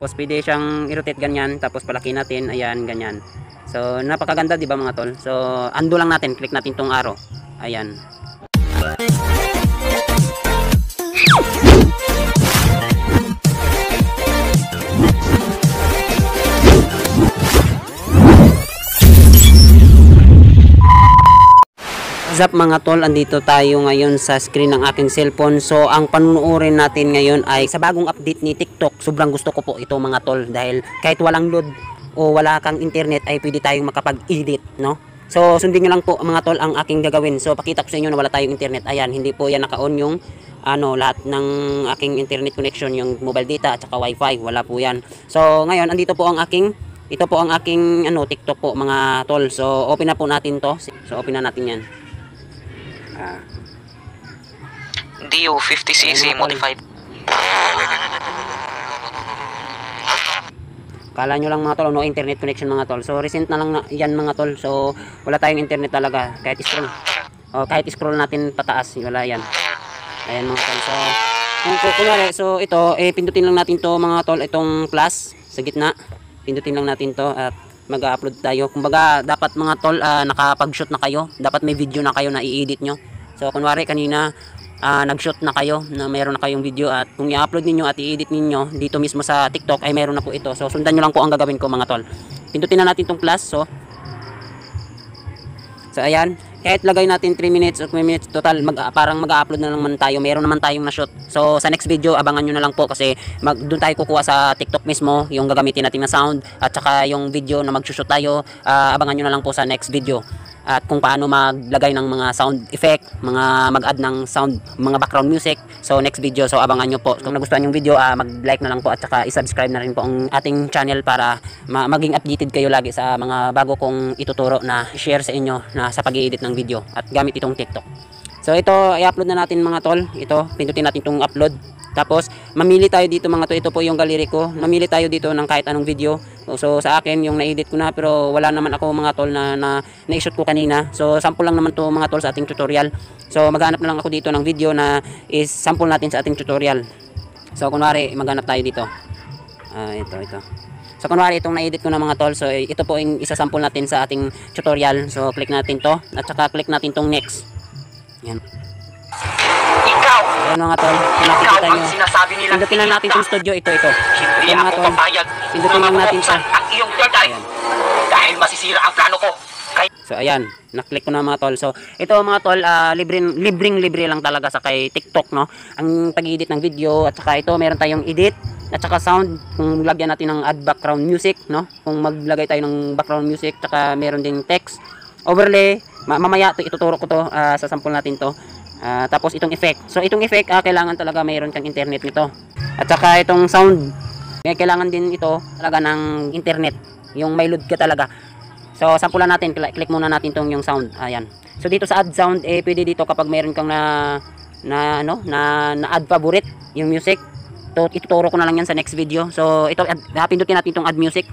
Tapos pwede siyang i-rotate ganyan, tapos palaki natin, ayan, ganyan. So napakaganda, di ba mga tol? So undo lang natin, click natin tong arrow. Ayan. What's up mga tol, andito tayo ngayon sa screen ng aking cellphone. So ang panunuorin natin ngayon ay sa bagong update ni TikTok. Sobrang gusto ko po ito mga tol, dahil kahit walang load o wala kang internet ay pwede tayong makapag-edit, no? So sundin nyo lang po mga tol ang aking gagawin. So pakita ko sa inyo na wala tayong internet. Ayan, hindi po yan naka-on yung lahat ng aking internet connection, yung mobile data at saka wifi, wala po yan. So ngayon andito po ang aking TikTok po mga tol. So open na po natin to. So open na natin yan. Dio 50cc modified. Kala nyo lang mga tol, no internet connection mga tol. So recent na lang yan mga tol. So wala tayong internet talaga. Kahit scroll natin pataas, wala yan. Ayan mga tol. So kunwari, so ito pindutin lang natin to mga tol, itong plus sa gitna. Pindutin lang natin to at mag-upload tayo. Kumbaga dapat mga tol nakapag-shoot na kayo. Dapat may video na kayo na i-edit nyo. So kunwari kanina nag-shoot na kayo, na meron na kayong video, at kung i-upload ninyo at i-edit ninyo dito mismo sa TikTok ay meron na po ito. So sundan nyo lang po ang gagawin ko mga tol. Pindutin na natin itong plus. So ayan, kahit lagay natin 3 minutes o 2 minutes total, parang mag-upload na naman tayo. Meron naman tayong na-shoot. So sa next video abangan nyo na lang po, kasi doon tayo kukuha sa TikTok mismo yung gagamitin natin na sound at saka yung video na mag-shoot tayo. Abangan nyo na lang po sa next video. At kung paano maglagay ng mga sound effect, mag-add ng sound, mga background music. So next video, so abangan nyo po. Kung nagustuhan yung video, mag-like na lang po at saka i-subscribe na rin po ang ating channel para maging updated kayo lagi sa mga bago kong ituturo na share sa inyo na sa pag-i-edit ng video at gamit itong TikTok. So ito, i-upload na natin mga tol. Ito, pindutin natin itong upload. Tapos mamili tayo dito mga tol. Ito po yung gallery ko. Mamili tayo dito ng kahit anong video. So sa akin yung na-edit ko na, pero wala naman ako mga tol na na-shoot ko kanina. So sample lang naman to mga tol sa ating tutorial. So maghanap na lang ako dito ng video na is sample natin sa ating tutorial. So kunwari maghanap tayo dito. Ito. So kunwari itong na-edit ko na mga tol. So ito po yung isa-sample natin sa ating tutorial. So click natin to at saka click natin tong next. Yan. Ayan mga tol, nakikita nyo. Pindutin lang natin itong studio, ito. Ito mga tol, pindutin lang natin sa ayan. Dahil masisira ang plano ko. So ayan, naklik ko na mga tol. So ito mga tol, libre lang talaga sa kay TikTok, no. Ang pag-edit ng video at saka ito meron tayong edit at saka sound. Kung lagyan natin ng add background music, no. Kung maglagay tayo ng background music, at saka meron ding text, overlay. Mamaya ituturo ko to sa sample natin to. Tapos itong effect. So itong effect kailangan talaga mayroon kang internet nito. At saka itong sound, kailangan din ito talaga ng internet, yung may load ka talaga. So sampulan natin, click muna natin tong yung sound. Ayan. So dito sa add sound pwede dito kapag mayroon kang na add favorite yung music. Ituturo ko na lang yan sa next video. So ito pindutin natin itong add music.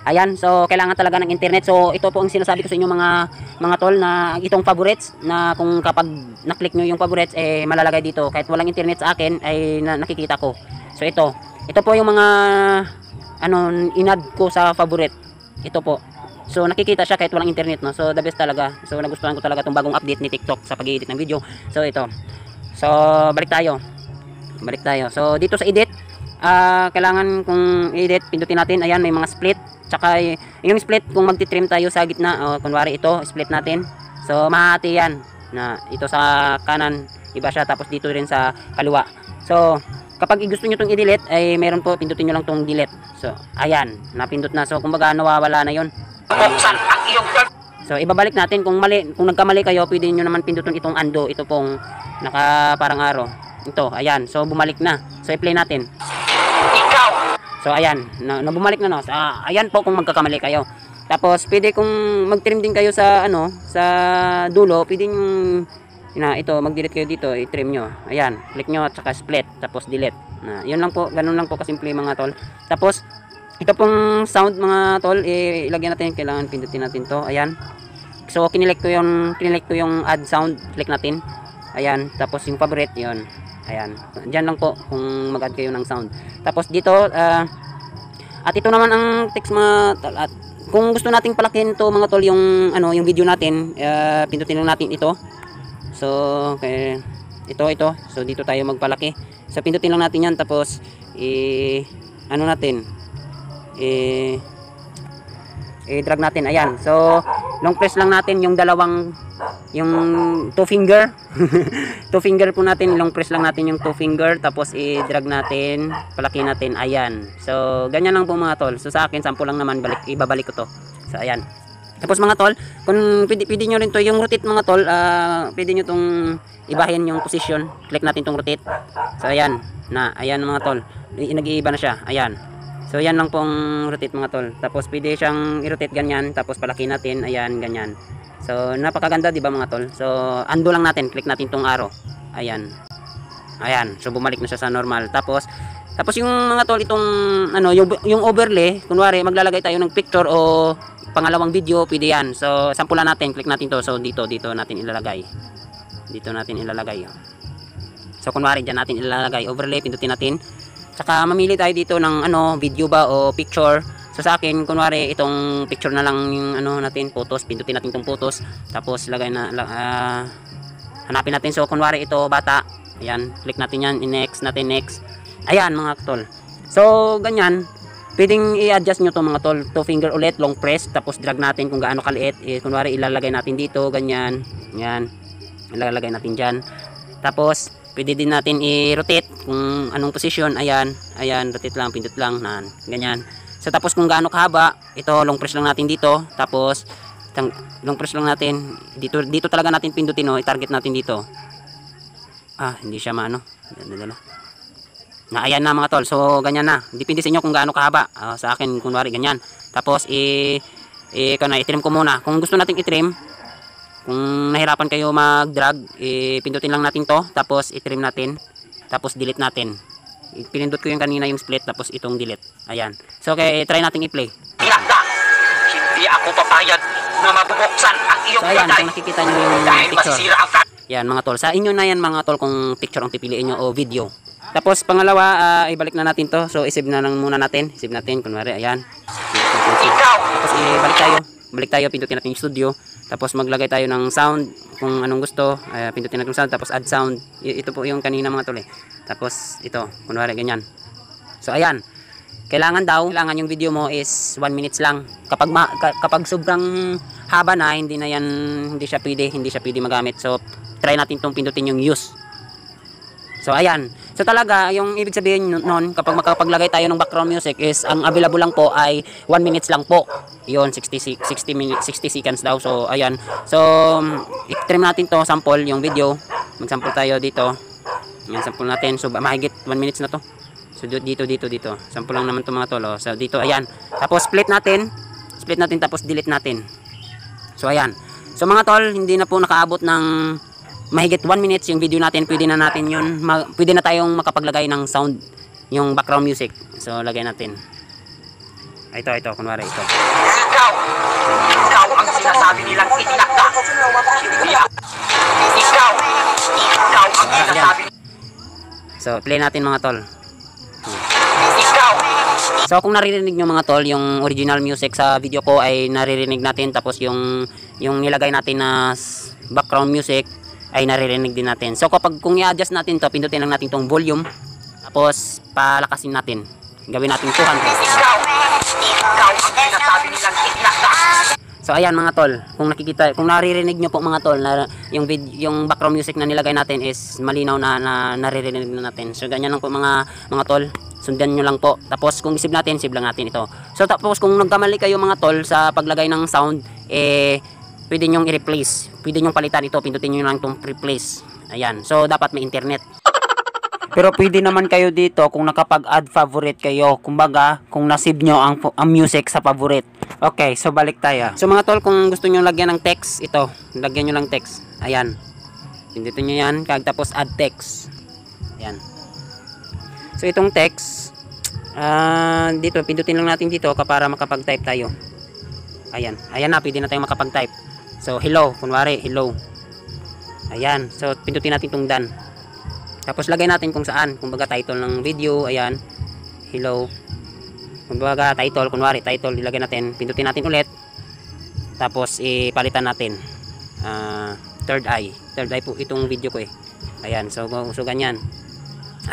Ayan, so kailangan talaga ng internet. So ito po ang sinasabi ko sa inyo mga tol, na itong favorites, na kung kapag na-click nyo yung favorites malalagay dito. Kahit walang internet sa akin ay nakikita ko. So ito po yung mga inad ko sa favorite. Ito po. So nakikita siya kahit walang internet, no. So the best talaga. So nagustuhan ko talaga tong bagong update ni TikTok sa pag-edit ng video. So ito. So balik tayo. So dito sa edit, kailangan kung edit, pindutin natin. Ayan, may mga split. Tsaka yung split, kung magti-trim tayo sa gitna, kunwari ito, split natin. So mahati yan, na ito sa kanan, iba siya, tapos dito rin sa kaliwa. So kapag gusto nyo itong i-delete, ay meron po, pindutin nyo lang itong delete. So ayan, napindot na. So kumbaga nawawala na yon. So ibabalik natin. Kung nagkamali kayo, pwede nyo naman pindutin itong undo. Ito pong parang arrow. Ito, ayan, so bumalik na. So i-play natin. So ayan, bumalik na, no. Ayan po kung magkakamali kayo. Tapos pwede kung mag-trim din kayo sa sa dulo, pwede ito mag-delete kayo dito, i-trim nyo. Ayan, click nyo at saka split, tapos delete. Yun lang po, ganun lang po kasimple mga tol. Tapos ito pong sound mga tol, ilagyan natin, kailangan pindutin natin to. Ayan. So kinilek ko yung add sound, click natin. Ayan, tapos yung favorite, yun. Ayan. Diyan lang po kung mag-add kayo ng sound. Tapos dito, at ito naman ang text mga tol. At kung gusto nating palakin to mga tol yung ano, yung video natin, pindutin lang natin ito. So, okay, ito. So dito tayo magpalaki. So pindutin lang natin 'yan, tapos ano natin? I-drag natin. Ayan. So, long press lang natin yung dalawang, yung two finger. Two finger po natin. Long press lang natin yung two finger. Tapos, i-drag natin. Palaki natin. Ayan. So, ganyan lang po mga tol. So, sa akin, sample lang naman. Ibabalik ko to. So, ayan. Tapos mga tol, kung pwede nyo rin to, yung rotate mga tol, pwede nyo tong ibahin yung position. Click natin tong rotate. So, ayan. Ayan mga tol. Nag-iiba na siya. Ayan. So yan lang pong rotate mga tol. Tapos pwede siyang i-rotate ganyan, tapos palaki natin, ayan, ganyan. So napakaganda 'di ba mga tol? So undo lang natin, click natin tong arrow. Ayan. Ayan, so bumalik na siya sa normal. Tapos yung mga tol, itong ano, yung overlay, kunwari maglalagay tayo ng picture o pangalawang video, pwede yan. So sampulan natin, click natin to. So dito natin ilalagay. Dito natin ilalagay. So kunwari diyan natin ilalagay overlay, pindutin natin. Saka mamili tayo dito ng ano, video ba o picture. So sa akin, kunwari itong picture na lang yung ano natin, photos, pindutin natin itong photos. Tapos lagay na hanapin natin. So kunwari ito bata. Ayan, click natin yan, next natin, next. Ayan mga tol. So ganyan, pwedeng i-adjust nyo to mga tol. Two finger ulit, long press, tapos drag natin kung gaano kaliit. Kunwari ilalagay natin dito, ganyan. Yan. Ilalagay natin dyan. Tapos pwede din natin i-rotate kung anong position. Ayan, rotate lang, pindot lang, ganyan. So tapos kung gaano kahaba, ito long press lang natin dito. Tapos long press lang natin dito talaga natin pindutin, no, i-target natin dito. Hindi siya maano. Ayan na mga tol. So ganyan na. Depende sa inyo kung gaano kahaba. Sa akin kunwari ganyan. Tapos i-trim ko muna. Kung gusto nating i-trim, kung nahirapan kayo mag-drag, pindutin lang natin to, tapos i-trim natin, tapos delete natin. Pinindot ko yung kanina yung split, tapos itong delete. Ayan. So okay, try natin i-play. Tinakda! Hindi ako papayag na mabubuksan ang iyong So ayan, patay. kung nakikita nyo yung Dahil picture. masisira ang plano. Yan mga tol. Sa inyo na yan mga tol kung picture ang pipiliin nyo o video. Tapos pangalawa, ibalik na natin to. So isave na lang muna natin. Isave natin, kunwari, ayan. Ikaw! Tapos balik tayo, pindutin natin yung studio. Tapos maglagay tayo ng sound kung anong gusto. Pindutin natin yung sound, tapos add sound. Ito po yung kanina mga tol. Tapos ito, kunwari ganyan. So ayan. Kailangan yung video mo is 1 minutes lang. Kapag sobrang haba na, hindi siya pwede magamit. So try natin tong pindutin yung use. So ayan. So talaga yung ibig sabihin noon, kapag makapaglagay tayo ng background music is ang available lang po ay 1 minutes lang po. Yun, 60 seconds daw. So ayan. So i-trim natin to, sample yung video. Mag-sample tayo dito. Yan, sample natin. So mahigit 1 minutes na to. So dito. Sample lang naman to mga tolo. So dito, ayan. Tapos split natin tapos delete natin. So ayan. So mga tol, hindi na po nakaabot ng mahigit 1 minutes yung video natin. Pwede na natin yun. Pwede na tayong makapaglagay ng sound, yung background music. So lagay natin. Ito, kunwari ito. Ikaw ang sinasabi nilang itinakda. Hindi ako. Ikaw ang sinasabi. So play natin mga tol. Ikaw. So kung naririnig nyo mga tol, yung original music sa video ko ay naririnig natin. Tapos yung nilagay natin na background music ay naririnig din natin. So kung i-adjust natin to, pindutin lang natin tong volume. Tapos palakasin natin. Gawin natin 200. Ikaw ang sinasabi nilang itinakda. So ayan mga tol, kung naririnig nyo po mga tol na yung background music na nilagay natin is malinaw na naririnig na natin. So ganyan lang po mga tol. Sundan nyo lang po. Tapos kung isip natin, save lang natin ito. So tapos kung nagkamali kayo mga tol sa paglagay ng sound, pwede nyong i-replace. Pwede nyong palitan ito. Pindutin nyo lang itong replace. Ayan. So dapat may internet. Pero pwede naman kayo dito kung nakapag-add favorite kayo. Kumbaga, kung nasave nyo ang music sa favorite. Okay, so balik tayo. So mga tol, kung gusto nyo lagyan ng text, ito. Lagyan nyo lang text. Ayan. Pindutin nyo yan. Tapos add text. Ayan. So itong text, dito, pindutin lang natin dito para makapag-type tayo. Ayan. Ayan na, pwede na tayong makapag-type. So hello, kunwari, hello. Ayan. So pindutin natin itong done. Tapos lagay natin kung saan, kumbaga title ng video, ayan, hello, kumbaga title, kunwari title, ilagay natin, pindutin natin ulit, tapos ipalitan natin, third eye po itong video ko ayan, so ganyan,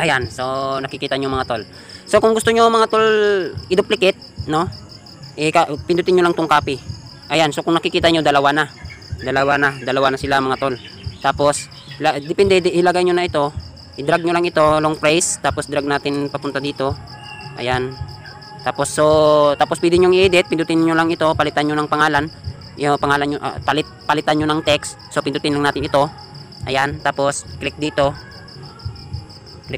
ayan, so nakikita nyo mga tol. So kung gusto nyo mga tol i-duplicate, no, pindutin nyo lang tong copy, ayan, so kung nakikita nyo dalawa na sila mga tol. Tapos depende, ilagay nyo na ito, i-drag nyo lang ito, long press, tapos drag natin papunta dito, ayan, tapos pwede nyo i-edit, pindutin nyo lang ito, palitan nyo ng pangalan, yung pangalan nyo, palitan nyo ng text, so pindutin lang natin ito, ayan, tapos click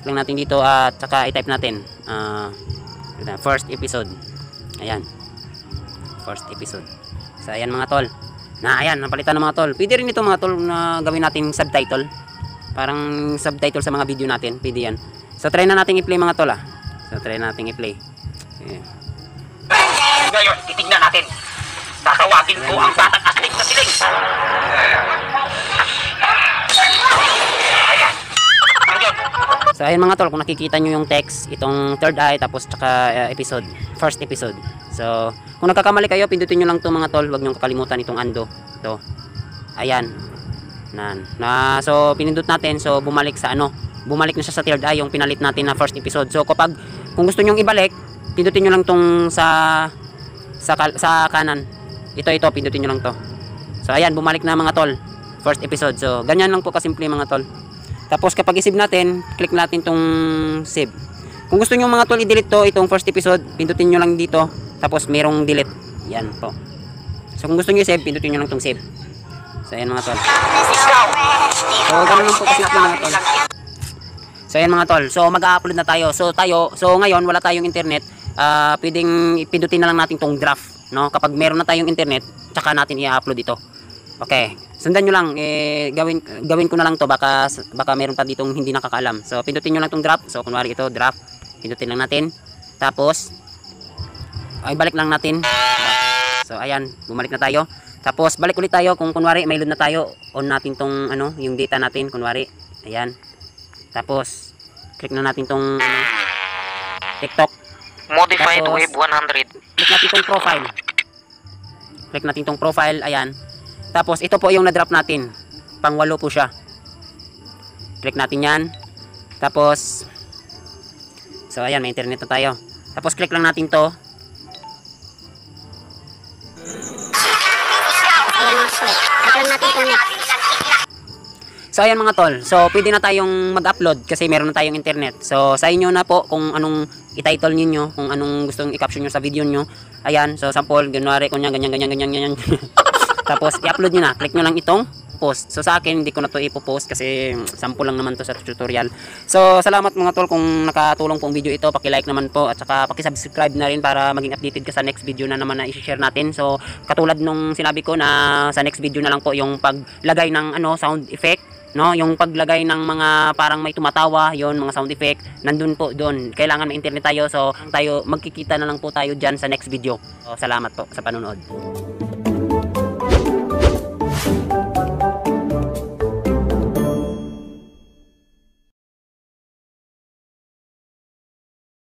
lang natin dito, at saka i-type natin first episode, ayan, first episode. So ayan mga tol, ayan, napalitan ng mga tol. Pwede rin ito mga tol na gawin natin subtitle, parang subtitle sa mga video natin, pwede yan. So try na natin i-play mga tol so try natin i-play. Ngayon, titignan natin. Tatawagin ko ang batang astig na siling. Ayan. So ayun mga tol, kung nakikita nyo yung text, itong third eye, tapos tsaka episode, first episode. So kung nagkakamali kayo, pindutin nyo lang to mga tol, huwag nyo kakalimutan itong ando, ito, ayan, so pinindot natin, so bumalik na siya sa third eye, yung pinalit natin na first episode. So kung gusto nyo ibalik, pindutin nyo lang tong sa kanan, ito pindutin nyo lang to. So ayan, bumalik na mga tol, first episode. So ganyan lang po kasimple mga tol. Tapos kapag i-save natin, click natin tong save. Kung gusto nyo mga tol i-delete to, itong first episode, pindutin nyo lang dito, tapos merong delete, yan po. So kung gusto nyo i-save, pindutin nyo lang tong save. So ayan mga tol, so ganun lang po kasimple mga tol. So ayan mga tol, so mag-upload na tayo. So ngayon wala tayong internet, pwedeng ipindutin na lang natin tong draft, no? Kapag meron na tayong internet, tsaka natin i-upload ito. Okay, sundan nyo lang, gawin ko na lang to, baka meron pa ditong hindi nakakaalam. So pindutin nyo lang tong draft. So kunwari ito draft, pindutin lang natin, tapos balik lang natin. So ayan, bumalik na tayo. Tapos balik ulit tayo, kung kunwari may load na tayo, on natin tong yung data natin, kunwari, ayan. Tapos click na natin tong TikTok. Modified Tapos, Wave 100. Click natin tong profile. Click natin tong profile, ayan. Tapos ito po yung na-drop natin. Pang-8 po siya. Click natin yan. Tapos so ayan, may internet na tayo. Tapos click lang natin to. So ayan mga tol, so pwede na tayong mag-upload kasi meron na tayong internet. So sa inyo na po kung anong i-title niyo, kung anong gustong i-caption niyo sa video niyo. Ayan, so sample, ganyan, ganyan. Tapos i-upload niyo na, click niyo lang itong post. So sa akin hindi ko na to ipo-post kasi sample lang naman to sa tutorial. So salamat mga tol kung nakatulong pong video ito, paki-like naman po at saka paki-subscribe na rin para maging updated ka sa next video na naman na i-share natin. So katulad nung sinabi ko na sa next video na lang po yung paglagay ng sound effect, no, yung paglagay ng mga parang may tumatawa, yon mga sound effect, nandun po doon. Kailangan may internet tayo, so magkikita na lang po tayo diyan sa next video. So salamat po sa panonood.